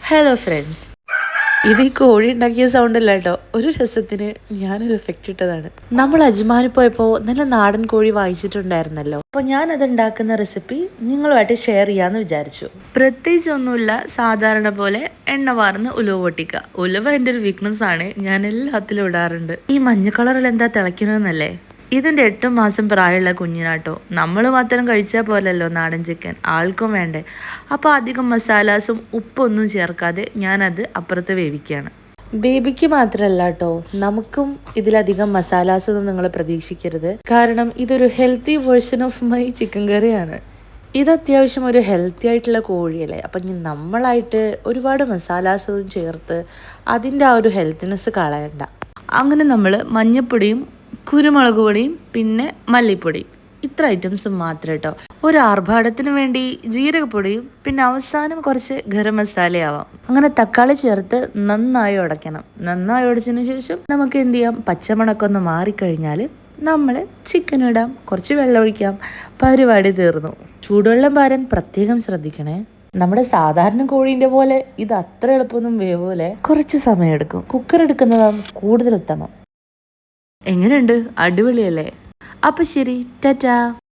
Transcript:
Hello friends, ഇത് ഈ കോഴി ഉണ്ടാക്കിയ സൗണ്ട് അല്ല കേട്ടോ. ഒരു രസത്തിന് ഞാനൊരു എഫക്റ്റ് ഇട്ടതാണ്. നമ്മൾ അജ്മാനിൽ പോയപ്പോൾ നല്ല നാടൻ കോഴി വാങ്ങിച്ചിട്ടുണ്ടായിരുന്നല്ലോ. അപ്പോൾ ഞാനത് ഉണ്ടാക്കുന്ന റെസിപ്പി നിങ്ങളുമായിട്ട് ഷെയർ ചെയ്യാമെന്ന് വിചാരിച്ചു. പ്രത്യേകിച്ച് ഒന്നുമില്ല, സാധാരണ പോലെ എണ്ണ വാർന്ന് ഉലുവ പൊട്ടിക്കുക. ഉലുവ എൻ്റെ ഒരു വീക്ക്നെസ് ആണ്, ഞാൻ എല്ലാത്തിലും ഇടാറുണ്ട്. ഈ മഞ്ഞ കളറിൽ എന്താ തിളയ്ക്കുന്നതെന്നല്ലേ? ഇതിൻ്റെ 8 മാസം പ്രായമുള്ള കുഞ്ഞിനാട്ടോ. നമ്മൾ മാത്രം കഴിച്ചാൽ പോലല്ലോ നാടൻ ചിക്കൻ, ആൾക്കും വേണ്ടേ. അപ്പോൾ അധികം മസാലാസും ഉപ്പൊന്നും ചേർക്കാതെ ഞാനത് അപ്പുറത്ത് വേവിക്കുകയാണ്. ബേബിക്ക് മാത്രമല്ല കേട്ടോ, നമുക്കും ഇതിലധികം മസാലാസൊന്നും നിങ്ങൾ പ്രതീക്ഷിക്കരുത്. കാരണം ഇതൊരു healthy version of my chicken കറിയാണ്. ഇത് അത്യാവശ്യം ഒരു ഹെൽത്തി ആയിട്ടുള്ള കോഴിയല്ലേ. അപ്പം നമ്മളായിട്ട് ഒരുപാട് മസാലാസൊന്നും ചേർത്ത് അതിൻ്റെ ആ ഒരു ഹെൽത്തിനെസ് കളയണ്ട. അങ്ങനെ നമ്മൾ മഞ്ഞൾപ്പൊടിയും കുരുമുളക് പൊടിയും പിന്നെ മല്ലിപ്പൊടിയും ഇത്ര ഐറ്റംസ് മാത്രം കേട്ടോ. ഒരു ആർഭാടത്തിന് വേണ്ടി ജീരകപ്പൊടിയും പിന്നെ അവസാനം കുറച്ച് ഗരം മസാലയാവാം. അങ്ങനെ തക്കാളി ചേർത്ത് നന്നായി ഉടയ്ക്കണം. നന്നായി ഉടച്ചതിന് ശേഷം നമുക്ക് എന്ത് ചെയ്യാം, പച്ചമണക്കൊന്ന് മാറിക്കഴിഞ്ഞാൽ നമ്മൾ ചിക്കൻ ഇടാം, കുറച്ച് വെള്ളം ഒഴിക്കാം, പരിപാടി തീർന്നു. ചൂടുവെള്ളം പാരാൻ പ്രത്യേകം ശ്രദ്ധിക്കണേ. നമ്മുടെ സാധാരണ കോഴീൻ്റെ പോലെ ഇത് അത്ര എളുപ്പമൊന്നും വേവൂലെ, കുറച്ച് സമയം എടുക്കും. കുക്കർ എടുക്കുന്നതാണ് കൂടുതൽ ഉത്തമം. എങ്ങനെയുണ്ട്? അടിപൊളിയല്ലേ? അപ്പം ശരി, ടാറ്റാ.